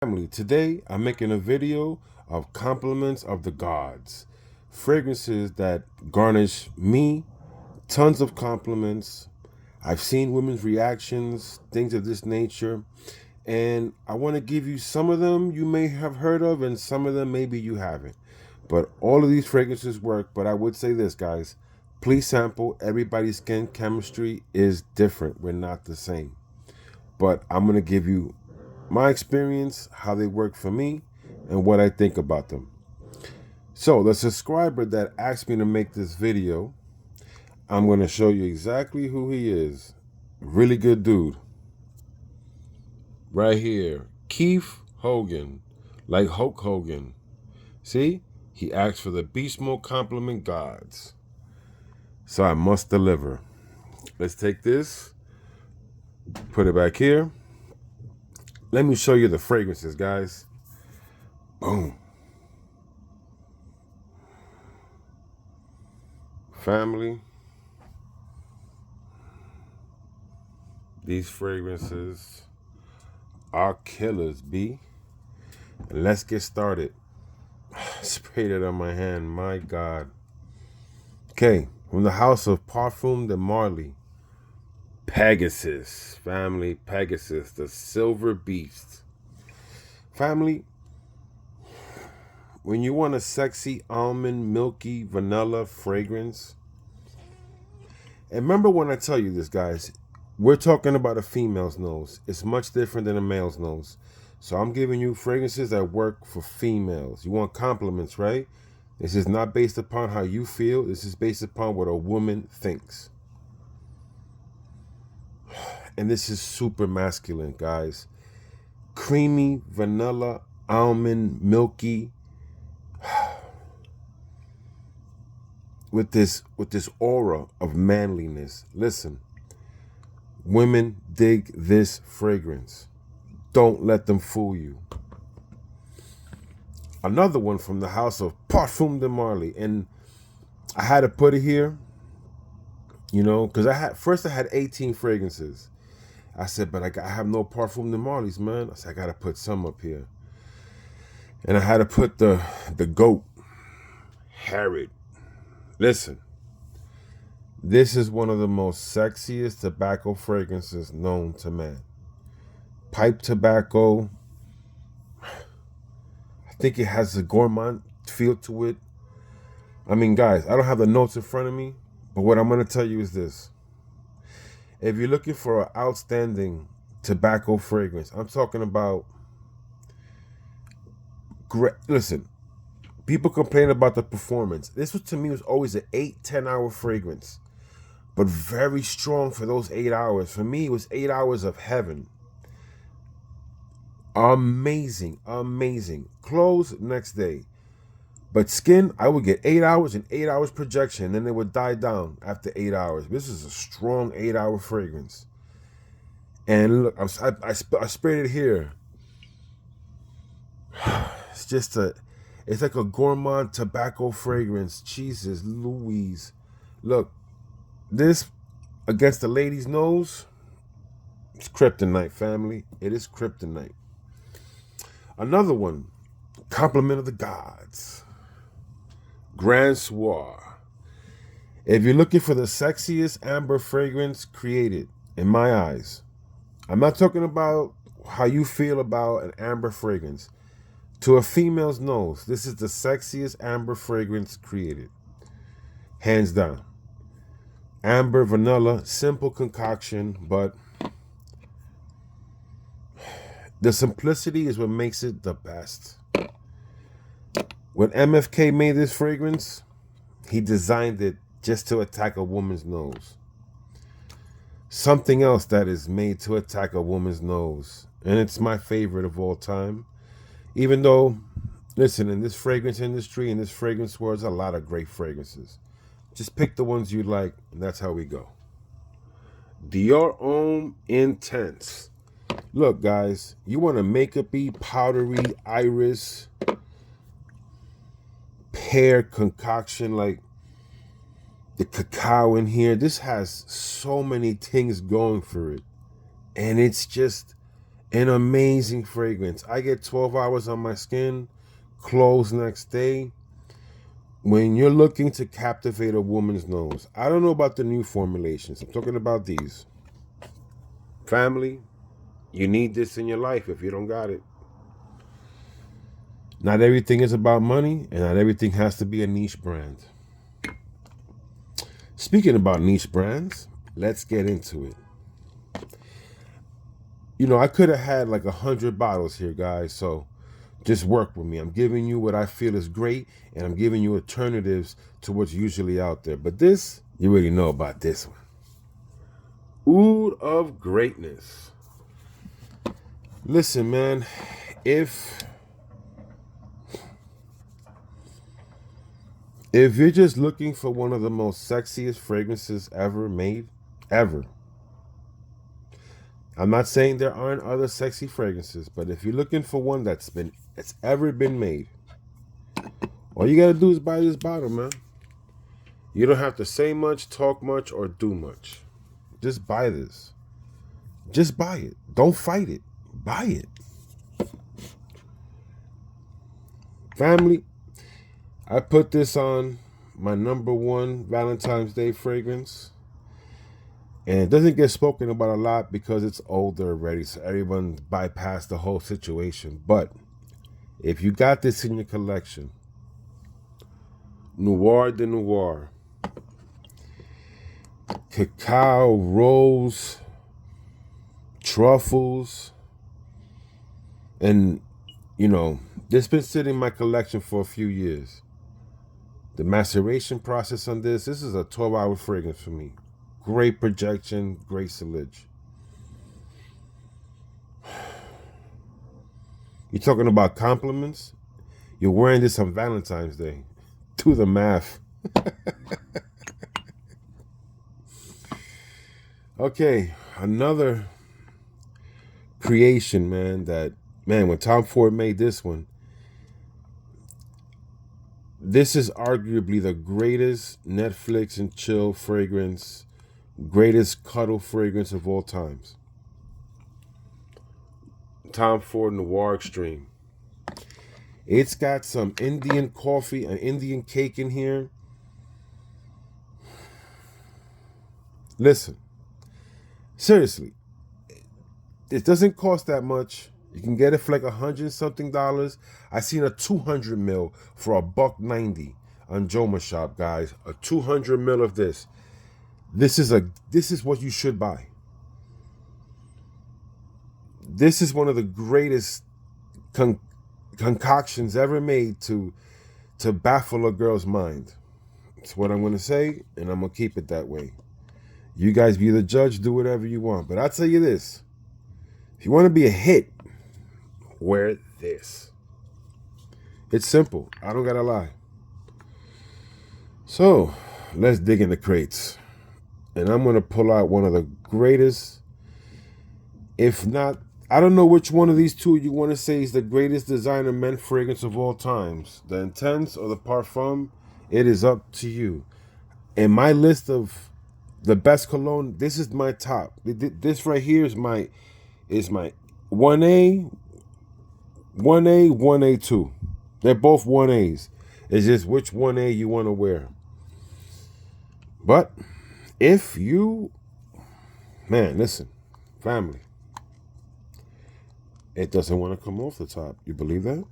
Family, today I'm making a video of compliments of the gods, fragrances that garnish me tons of compliments. I've seen women's reactions, things of this nature, and I want to give you some of them you may have heard of and some of them maybe you haven't. But all of these fragrances work, but I would say this, guys, please sample. Everybody's skin chemistry is different. We're not the same. But I'm going to give you my experience, how they work for me, and what I think about them. So the subscriber that asked me to make this video, I'm going to show you exactly who he is. Really good dude. Right here. Keith Hogan. Like Hulk Hogan. See? He asked for the Beast Mode compliment gods. So I must deliver. Let's take this. Put it back here. Let me show you the fragrances, guys. Boom. Family. These fragrances are killers, B. And let's get started. Sprayed it on my hand, my God. Okay, from the house of Parfums de Marly. Pegasus, family, Pegasus, the silver beast. Family, when you want a sexy almond, milky, vanilla fragrance, and remember when I tell you this, guys, we're talking about a female's nose. It's much different than a male's nose. So I'm giving you fragrances that work for females. You want compliments, right? This is not based upon how you feel. This is based upon what a woman thinks. And this is super masculine, guys. Creamy, vanilla, almond, milky. With this aura of manliness. Listen. Women dig this fragrance. Don't let them fool you. Another one from the house of Parfums de Marly. And I had to put it here, because I had 18 fragrances. I said, but I have no Parfums de Marly's, man. I said, I got to put some up here. And I had to put the GOAT, Herod. Listen, this is one of the most sexiest tobacco fragrances known to man. Pipe tobacco. I think it has a gourmand feel to it. I mean, guys, I don't have the notes in front of me, but what I'm going to tell you is this. If you're looking for an outstanding tobacco fragrance, I'm talking about, listen, people complain about the performance. This was, to me, was always an 8-10 hour fragrance, but very strong for those 8 hours. For me, it was 8 hours of heaven. Amazing, amazing. Clothes next day. But skin, I would get 8 hours and 8 hours projection, and then it would die down after 8 hours. This is a strong 8 hour fragrance. And look, I sprayed it here. It's like a gourmand tobacco fragrance. Jesus Louise. Look, this against the lady's nose, it's kryptonite, family. It is kryptonite. Another one, compliment of the gods. Grand Soir. If you're looking for the sexiest amber fragrance created, in my eyes, I'm not talking about how you feel about an amber fragrance. To a female's nose, this is the sexiest amber fragrance created. Hands down. Amber, vanilla, simple concoction, but the simplicity is what makes it the best. When MFK made this fragrance, he designed it just to attack a woman's nose. Something else that is made to attack a woman's nose. And it's my favorite of all time. Even though, listen, in this fragrance industry, in this fragrance world, there's a lot of great fragrances. Just pick the ones you like, and that's how we go. Dior Homme Intense. Look, guys, you want a makeup-y, powdery, iris, pear concoction, like the cacao in here. This has so many things going for it. And it's just An amazing fragrance. I get 12 hours on my skin, clothes next day. When you're looking to captivate a woman's nose, I don't know about the new formulations. I'm talking about these. Family, you need this in your life if you don't got it. Not everything is about money, and not everything has to be a niche brand. Speaking about niche brands, let's get into it. You know, I could have had like 100 bottles here, guys, so just work with me. I'm giving you what I feel is great, and I'm giving you alternatives to what's usually out there. But this, you already know about this one. Oud of greatness. Listen, man, if you're just looking for one of the most sexiest fragrances ever made, ever. I'm not saying there aren't other sexy fragrances, but if you're looking for one that's ever been made, all you gotta do is buy this bottle, man. You don't have to say much, talk much, or do much. Just buy this. Just buy it. Don't fight it. Buy it. Family, I put this on my #1 Valentine's Day fragrance. And it doesn't get spoken about a lot because it's older already, so everyone bypassed the whole situation. But if you got this in your collection, Noir de Noir, cacao, rose, truffles, and you know, this been sitting in my collection for a few years. The maceration process on this is a 12-hour fragrance for me. Great projection, great silage. You're talking about compliments? You're wearing this on Valentine's Day. Do the math. Okay, another creation, man, when Tom Ford made this one, this is arguably the greatest Netflix and chill fragrance, greatest cuddle fragrance of all times. Tom Ford Noir Extreme. It's got some Indian coffee, an Indian cake in here. Listen, seriously, it doesn't cost that much. You can get it for like $100 something. I seen a 200 ml for $1.90 on Joma Shop, guys. A 200 ml of this. This is what you should buy. This is one of the greatest concoctions ever made to baffle a girl's mind. It's what I'm going to say, and I'm going to keep it that way. You guys be the judge, do whatever you want. But I'll tell you this. If you want to be a hit, wear this. It's simple. I don't got to lie. So, let's dig in the crates. And I'm going to pull out one of the greatest, if not, I don't know which one of these two you want to say is the greatest designer men fragrance of all times. The Intense or the Parfum, it is up to you. In my list of the best cologne, this is my top. This right here is my 1A, 1A2. They're both 1As. It's just which 1A you want to wear. But if you, man, listen, family, it doesn't want to come off the top. You believe that?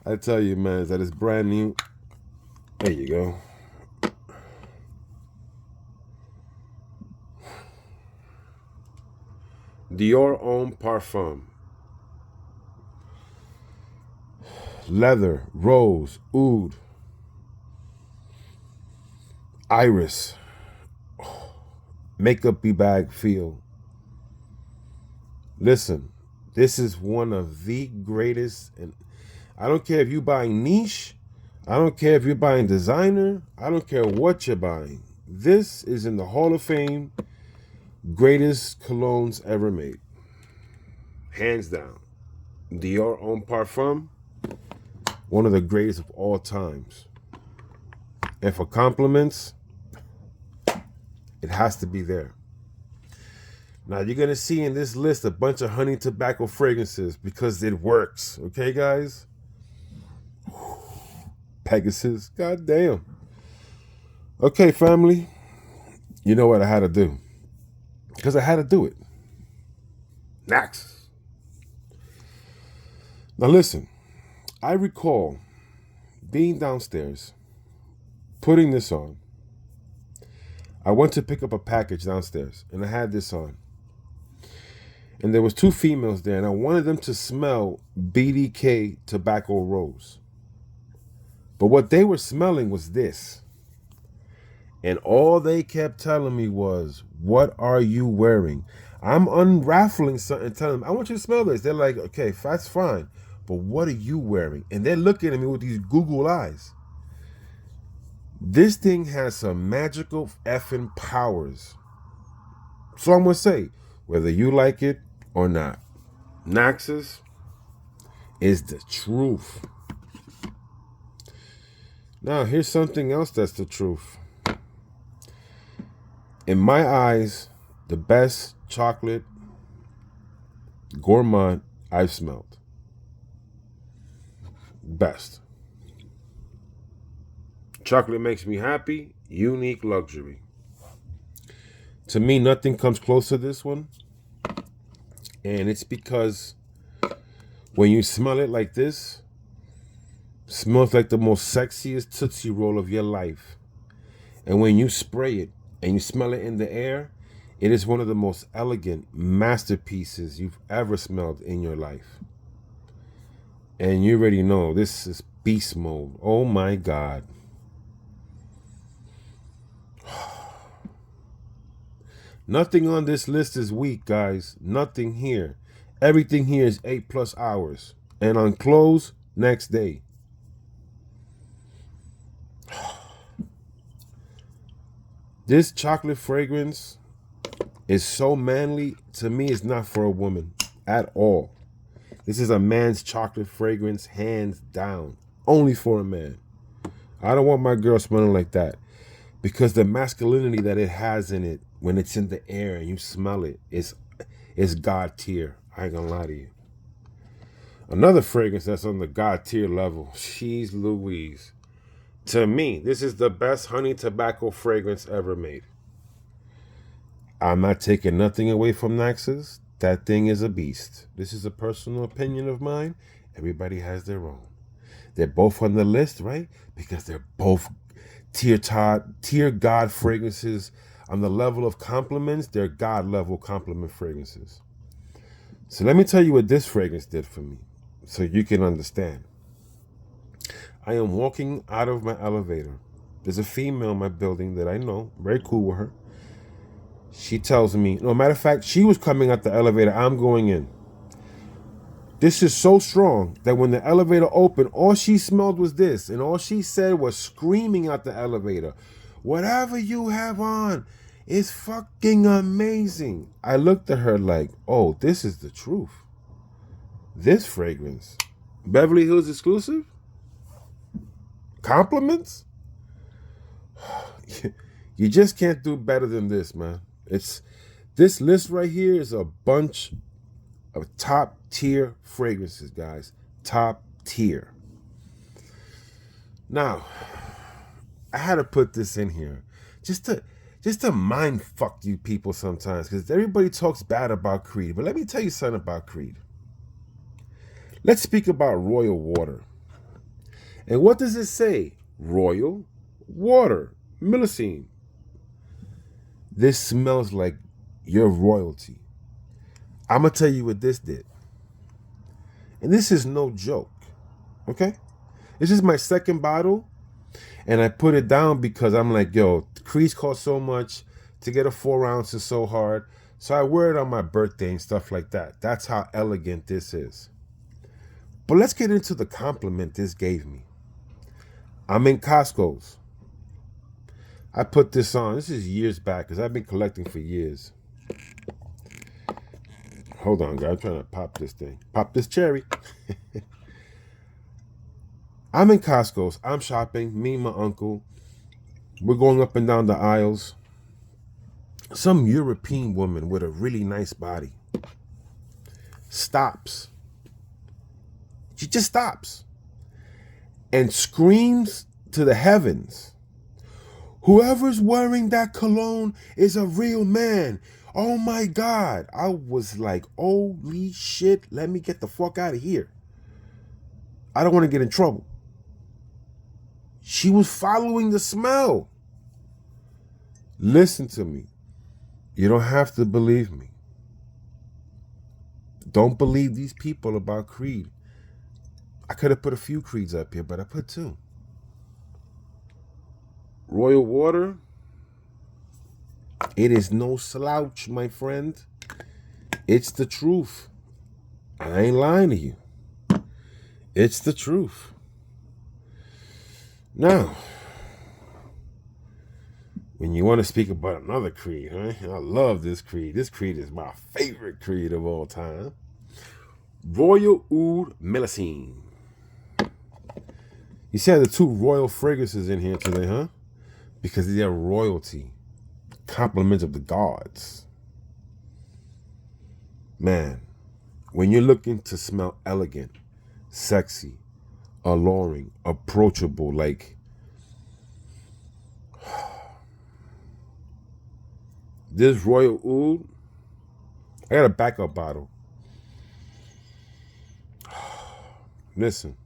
I tell you, man, that it's brand new. There you go. Dior Homme Parfum. Leather, rose, oud, iris, makeup-y bag feel. Listen, this is one of the greatest, and I don't care if you're buying niche, I don't care if you're buying designer, I don't care what you're buying. This is in the Hall of Fame, greatest colognes ever made. Hands down. Dior Homme Parfum, one of the greatest of all times. And for compliments, it has to be there. Now you're gonna see in this list a bunch of honey tobacco fragrances because it works. Okay, guys? Pegasus, goddamn. Okay, family. You know what I had to do? Because I had to do it. Next. Now listen, I recall being downstairs, putting this on. I went to pick up a package downstairs, and I had this on. And there was two females there, and I wanted them to smell BDK tobacco rose. But what they were smelling was this. And all they kept telling me was, what are you wearing? I'm unraveling something, telling them, I want you to smell this. They're like, okay, that's fine. But what are you wearing? And they're looking at me with these Google eyes. This thing has some magical effing powers. So I'm going to say, whether you like it or not, Naxos is the truth. Now, here's something else that's the truth. In my eyes, the best chocolate Gourmand I've smelled. Best. Chocolate makes me happy. Unique luxury. To me, nothing comes close to this one. And it's because when you smell it like this, it smells like the most sexiest Tootsie Roll of your life. And when you spray it and you smell it in the air, it is one of the most elegant masterpieces you've ever smelled in your life. And you already know this is beast mode. Oh my God. Nothing on this list is weak, guys. Nothing here. Everything here is 8+ hours. And on close, next day. This chocolate fragrance is so manly. To me, it's not for a woman at all. This is a man's chocolate fragrance, hands down. Only for a man. I don't want my girl smelling like that. Because the masculinity that it has in it, when it's in the air and you smell it, it's God tier. I ain't gonna lie to you. Another fragrance that's on the God tier level, she's Louise. To me, this is the best honey tobacco fragrance ever made. I'm not taking nothing away from Naxos. That thing is a beast. This is a personal opinion of mine. Everybody has their own. They're both on the list, right? Because they're both tier God fragrances. On the level of compliments, they're God level compliment fragrances. So let me tell you what this fragrance did for me, so you can understand. I am walking out of my elevator. There's a female in my building that I know, very cool with her. She tells me, no, matter of fact, she was coming out the elevator. I'm going in. This is so strong that when the elevator opened, all she smelled was this. And all she said was screaming out the elevator, whatever you have on is fucking amazing. I looked at her like, oh, this is the truth. This fragrance. Beverly Hills exclusive? Compliments? You just can't do better than this, man. This list right here is a bunch of top tier fragrances, guys. Top tier. Now, I had to put this in here just to mind fuck you people sometimes, because everybody talks bad about Creed. But let me tell you something about Creed. Let's speak about Royal Water. And what does it say? Royal Water. Millicene. This smells like your royalty. I'm going to tell you what this did. And this is no joke. Okay? This is my second bottle. And I put it down because I'm like, yo, Creeds cost so much. To get a 4 ounce is so hard. So I wear it on my birthday and stuff like that. That's how elegant this is. But let's get into the compliment this gave me. I'm in Costco's. I put this on. This is years back because I've been collecting for years. Hold on, guys. I'm trying to pop this thing. Pop this cherry. I'm in Costco's. I'm shopping. Me and my uncle. We're going up and down the aisles. Some European woman with a really nice body stops. She just stops and screams to the heavens, "Whoever's wearing that cologne is a real man. Oh my God." I was like, holy shit, let me get the fuck out of here. I don't want to get in trouble. She was following the smell. Listen to me. You don't have to believe me. Don't believe these people about Creed. I could have put a few Creeds up here, but I put 2. Royal Water, it is no slouch, my friend. It's the truth. I ain't lying to you. It's the truth. Now, when you want to speak about another Creed, huh? I love this Creed. This Creed is my favorite Creed of all time. Royal Oud Melusine. You see the 2 royal fragrances in here today, huh? Because they're royalty. Compliments of the gods. Man, when you're looking to smell elegant, sexy, alluring, approachable, like this Royal Oud, I got a backup bottle. Listen,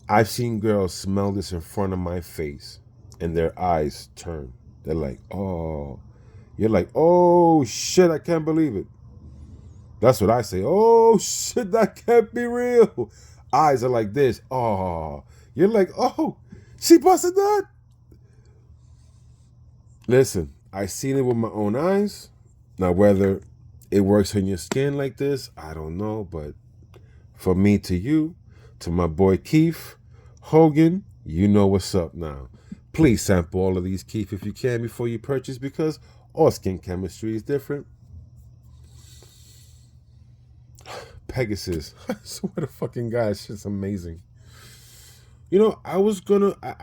I've seen girls smell this in front of my face and their eyes turn. They're like, oh. You're like, oh shit, I can't believe it. That's what I say. Oh shit, that can't be real. Eyes are like this. Oh. You're like, oh, she busted that? Listen, I seen it with my own eyes. Now, whether it works on your skin like this, I don't know. But for me to you, to my boy Keith Hogan, you know what's up now. Please sample all of these, Keith, if you can, before you purchase, because all skin chemistry is different. Pegasus. I swear to fucking God, it's just amazing. You know, I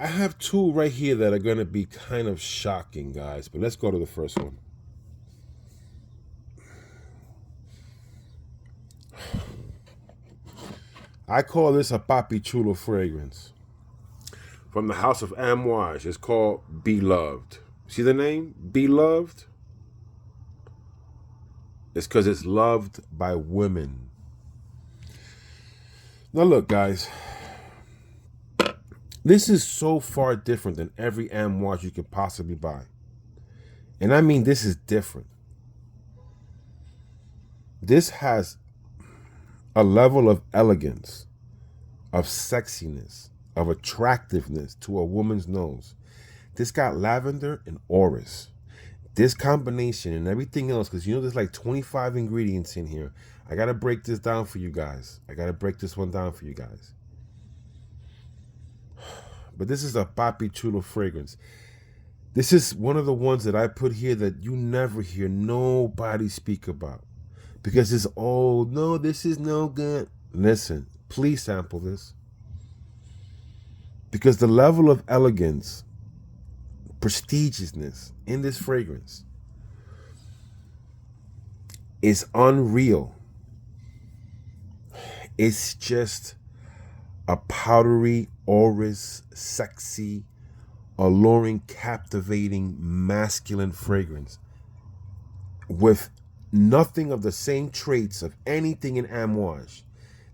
have 2 right here that are going to be kind of shocking, guys. But let's go to the first one. I call this a Papi Chulo fragrance. From the house of Amouage. It's called Beloved. See the name? Beloved? It's because it's loved by women. Now look, guys. This is so far different than every Amouage you could possibly buy. And I mean, this is different. This has a level of elegance, of sexiness, of attractiveness to a woman's nose. This got lavender and orris. This combination and everything else, because you know there's like 25 ingredients in here. I got to break this down for you guys. I got to break this one down for you guys. But this is a Papi Chulo fragrance. This is one of the ones that I put here that you never hear nobody speak about. Because it's, oh, no, this is no good. Listen, please sample this. Because the level of elegance, prestigiousness in this fragrance is unreal. It's just a powdery, orris, sexy, alluring, captivating, masculine fragrance with nothing of the same traits of anything in Amouage.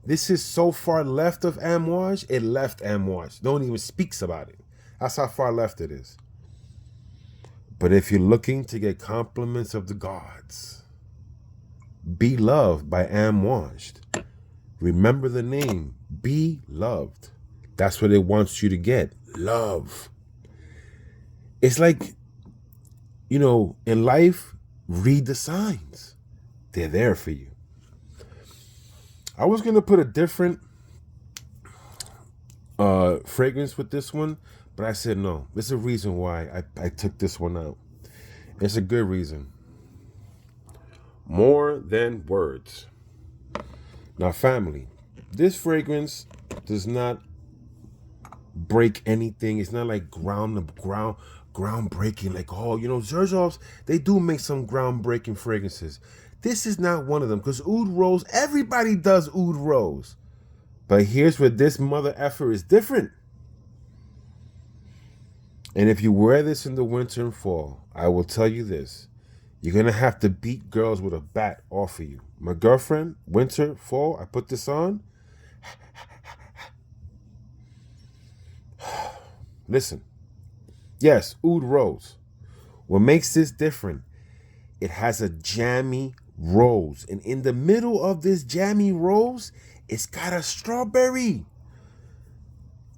This is so far left of Amouage, it left Amouage. No one even speaks about it. That's how far left it is. But if you're looking to get compliments of the gods, Be Loved by Amouage. Remember the name, Be Loved. That's what it wants you to get, love. It's like, you know, in life, read the signs. They're there for you. I was going to put a different fragrance with this one, but I said no. There's a reason why I took this one out. It's a good reason. More Than Words. Now, family, this fragrance does not break anything. It's not like groundbreaking groundbreaking, like, oh, Xerzovs, they do make some groundbreaking fragrances. This is not one of them, because Oud Rose, everybody does Oud Rose. But here's where this mother effer is different. And if you wear this in the winter and fall, I will tell you this. You're going to have to beat girls with a bat off of you. My girlfriend, winter, fall, I put this on. Listen. Yes, Oud Rose. What makes this different, it has a jammy rose. And in the middle of this jammy rose, it's got a strawberry.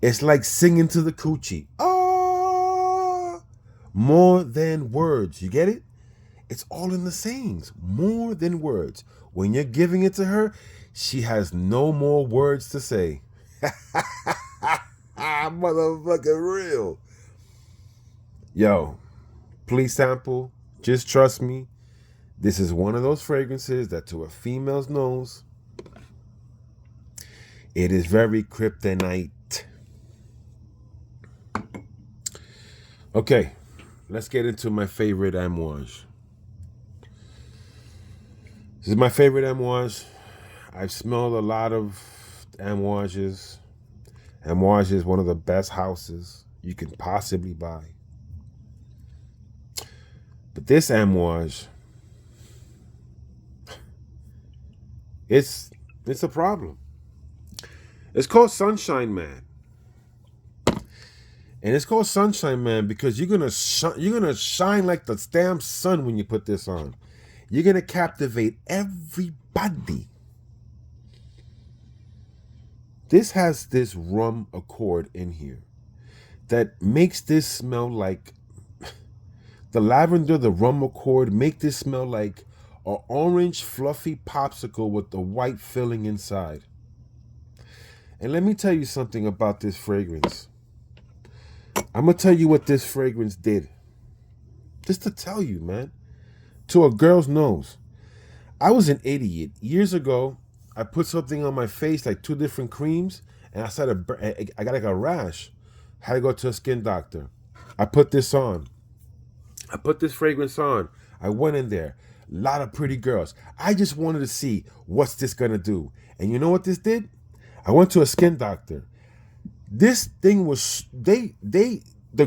It's like singing to the coochie. Ah! More than words. You get it? It's all in the sayings. More than words. When you're giving it to her, she has no more words to say. Motherfucking real. Yo, please sample. Just trust me. This is one of those fragrances that to a female's nose, it is very kryptonite. Okay, let's get into my favorite Amouage. This is my favorite Amouage. I've smelled a lot of Amouages. Amouage is one of the best houses you can possibly buy. But this Amouage, it's a problem. It's called Sunshine Man. And it's called Sunshine Man because you're gonna shine like the damn sun when you put this on. You're gonna captivate everybody. This has this rum accord in here that makes this smell like the lavender, the rum accord make this smell like an orange fluffy popsicle with the white filling inside. And let me tell you something about this fragrance. I'm going to tell you what this fragrance did. Just to tell you, man. To a girl's nose. I was an idiot. Years ago, I put something on my face, like 2 different creams, and I got like a rash. Had to go to a skin doctor. I put this on. I put this fragrance on. I went in there. A lot of pretty girls. I just wanted to see what's this going to do. And you know what this did? I went to a skin doctor. This thing was, the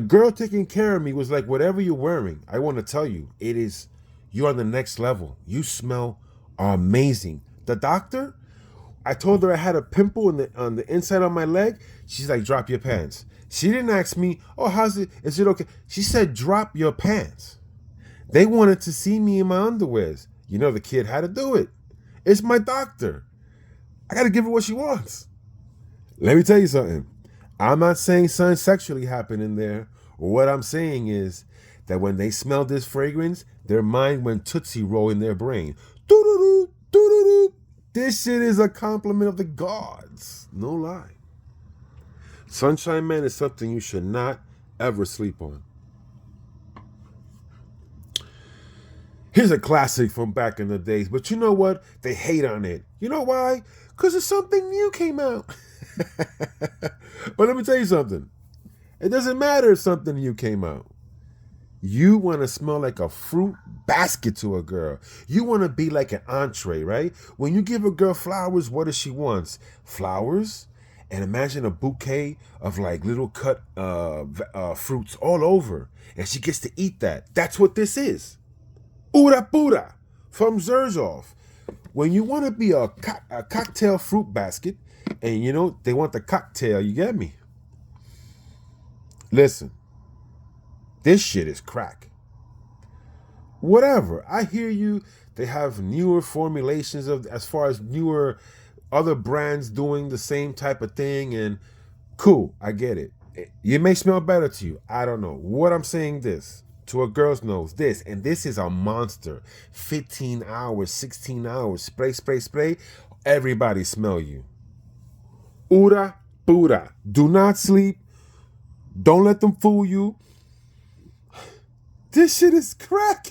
girl taking care of me was like, whatever you're wearing, I want to tell you, you're on the next level. You smell amazing. The doctor, I told her I had a pimple on the inside of my leg. She's like, drop your pants. She didn't ask me, oh, how's it? Is it okay? She said, drop your pants. They wanted to see me in my underwears. You know, the kid had to do it. It's my doctor. I got to give her what she wants. Let me tell you something. I'm not saying something sexually happened in there. What I'm saying is that when they smelled this fragrance, their mind went Tootsie Roll in their brain. Doo-doo-doo, doo-doo-doo. This shit is a compliment of the gods. No lie. Sunshine Man is something you should not ever sleep on. Here's a classic from back in the days, but you know what? They hate on it. You know why? Because it's something new came out. But let me tell you something. It doesn't matter if something new came out. You want to smell like a fruit basket to a girl. You want to be like an entree, right? When you give a girl flowers, what does she want? Flowers? And imagine a bouquet of like little cut fruits all over. And she gets to eat that. That's what this is. Ura Pura from Xerzov. When you want to be a cocktail fruit basket, and you know, they want the cocktail, you get me? Listen, this shit is crack. Whatever, I hear you. They have newer formulations as far as newer other brands doing the same type of thing, and cool, I get it. It may smell better to you. I don't know. What I'm saying this. To a girl's nose, this is a monster. 15 hours, 16 hours, spray, spray, spray. Everybody smell you. Ura Pura. Do not sleep. Don't let them fool you. This shit is crack.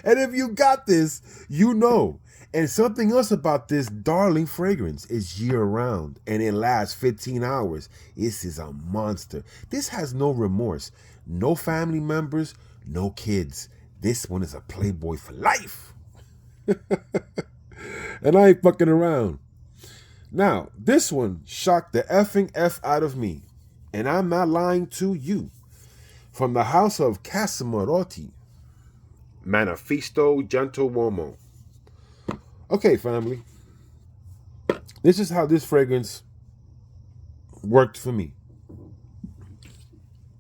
And if you got this, you know. And something else about this darling fragrance is year round and it lasts 15 hours. This is a monster. This has no remorse, no family members, no kids. This one is a playboy for life. And I ain't fucking around. Now, this one shocked the effing F out of me. And I'm not lying to you. From the house of Casamarotti, Manifesto Gentle Uomo. Okay, family. This is how this fragrance worked for me.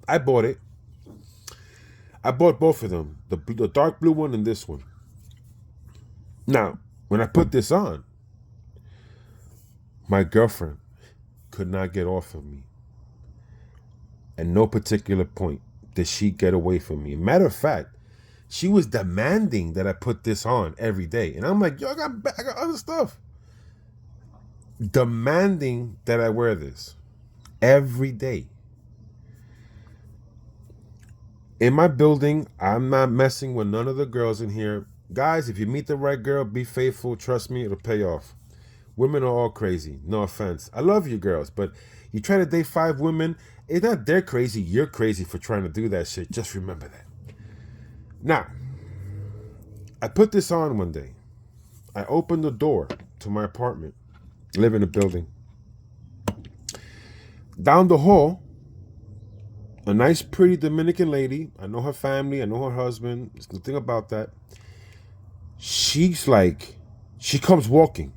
I bought it. I bought both of them, the dark blue one and this one. Now, when I put this on, my girlfriend could not get off of me. At no particular point did she get away from me. Matter of fact, she was demanding that I put this on every day. And I'm like, yo, I got other stuff. Demanding that I wear this every day. In my building, I'm not messing with none of the girls in here. Guys, if you meet the right girl, be faithful. Trust me, it'll pay off. Women are all crazy. No offense. I love you girls, but you try to date 5 women, it's not they're crazy. You're crazy for trying to do that shit. Just remember that. Now, I put this on one day. I opened the door to my apartment. I live in a building. Down the hall, a nice, pretty Dominican lady. I know her family. I know her husband. There's nothing about that. She's like, she comes walking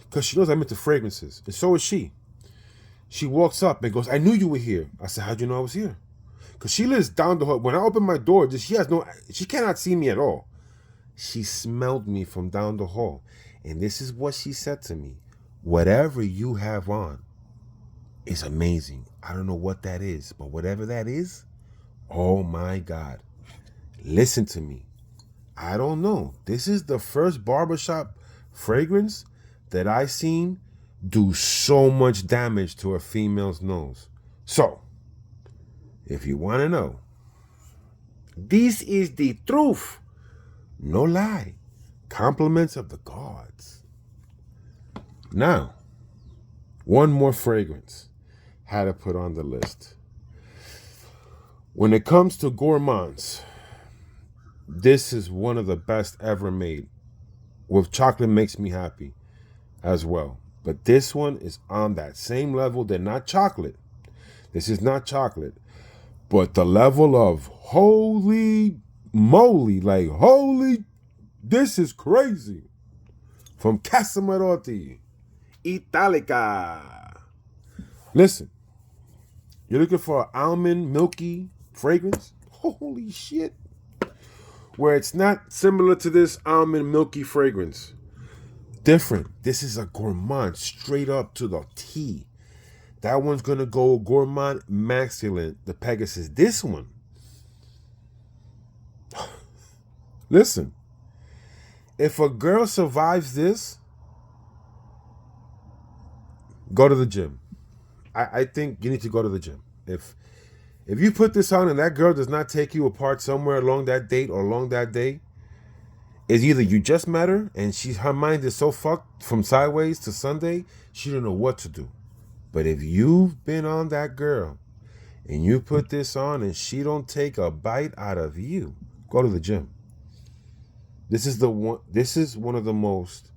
because she knows I'm into fragrances. And so is she. She walks up and goes, I knew you were here. I said, how'd you know I was here? Because she lives down the hall. When I open my door, she cannot see me at all. She smelled me from down the hall. And this is what she said to me. Whatever you have on is amazing. I don't know what that is, but whatever that is, oh my God. Listen to me. I don't know. This is the first barbershop fragrance that I seen do so much damage to a female's nose. So, if you want to know, this is the truth. No lie. Compliments of the gods. Now, one more fragrance had to put on the list. When it comes to gourmands, this is one of the best ever made. With chocolate makes me happy as well. But this one is on that same level. They're not chocolate. This is not chocolate. But the level of holy moly, like holy, this is crazy. From Casamarotti, Italica. Listen, you're looking for an almond milky fragrance? Holy shit. Where it's not similar to this almond milky fragrance. Different. This is a gourmand straight up to the T. That one's going to go gourmand masculine, the Pegasus. This one, listen, if a girl survives this, go to the gym. I think you need to go to the gym. If you put this on and that girl does not take you apart somewhere along that date or along that day, it's either you just met her and her mind is so fucked from sideways to Sunday, she don't know what to do. But if you've been on that girl and you put this on and she don't take a bite out of you, go to the gym. This is one of the most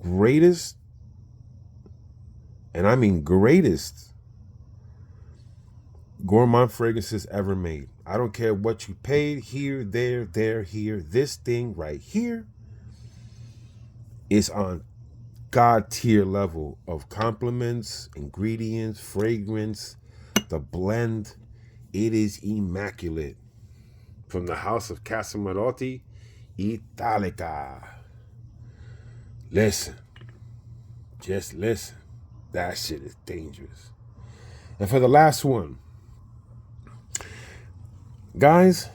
greatest, and I mean greatest, gourmand fragrances ever made. I don't care what you paid here, there, here. This thing right here is on God tier level of compliments, ingredients, fragrance, the blend. It is immaculate. From the house of Casamarotti, Italica. Listen. Just listen. That shit is dangerous. And for the last one, guys,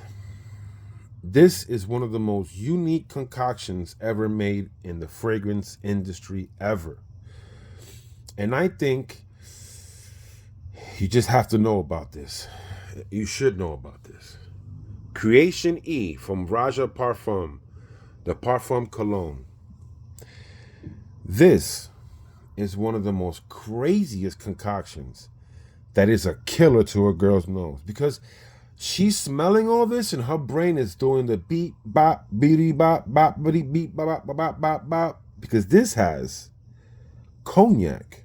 this is one of the most unique concoctions ever made in the fragrance industry ever. And I think you just have to know about this. You should know about this. Creation E from Raja Parfum, the Parfum Cologne. This is one of the most craziest concoctions that is a killer to a girl's nose, because she's smelling all this and her brain is doing the beep bop beady bop bop bitty beep bop bop bop bop bop, because this has cognac,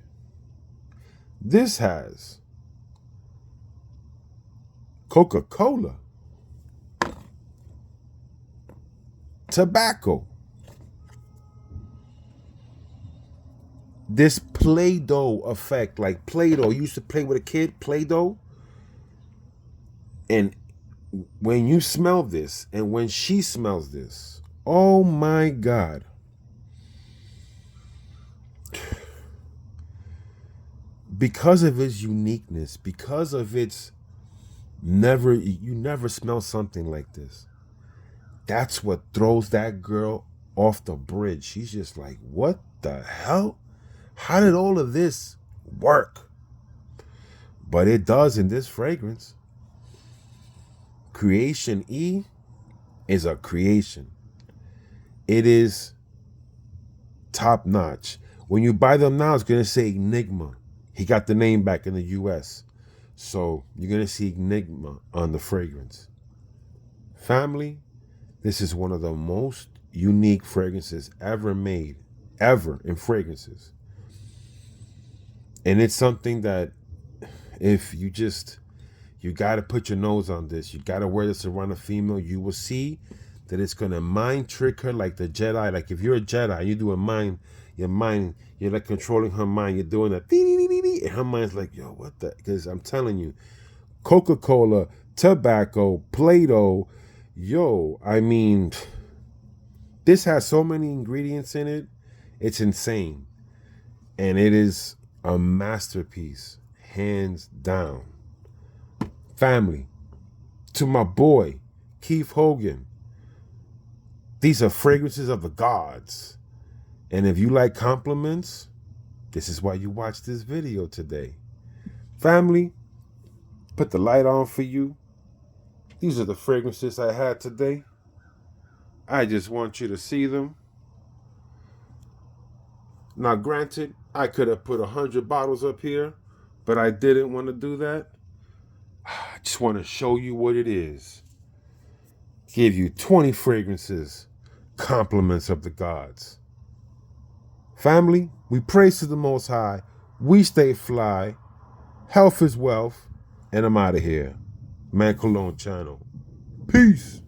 this has Coca-Cola, tobacco, this Play-Doh effect, like Play-Doh. You used to play with a kid, Play-Doh. And when you smell this, and when she smells this, oh my God. Because of its uniqueness, because of its you never smell something like this. That's what throws that girl off the bridge. She's just like, what the hell? How did all of this work? But it does in this fragrance. Creation E is a creation. It is top notch. When you buy them now, it's going to say Enigma. He got the name back in the US. So you're going to see Enigma on the fragrance. Family, this is one of the most unique fragrances ever made, ever in fragrances. And it's something that if you got to put your nose on this. You got to wear this around a female. You will see that it's going to mind trick her like the Jedi. Like if you're a Jedi, you do you're like controlling her mind. You're doing that. And her mind's like, yo, what the? Because I'm telling you, Coca-Cola, tobacco, Play-Doh, yo, I mean, this has so many ingredients in it. It's insane. And it is a masterpiece, hands down. Family, to my boy, Keith Hogan, these are fragrances of the gods. And if you like compliments, this is why you watch this video today. Family, put the light on for you. These are the fragrances I had today. I just want you to see them. Now, granted, I could have put 100 bottles up here, but I didn't want to do that. I just want to show you what it is. Give you 20 fragrances, compliments of the gods. Family, we praise to the Most High. We stay fly. Health is wealth. And I'm out of here. Man Cologne channel. Peace.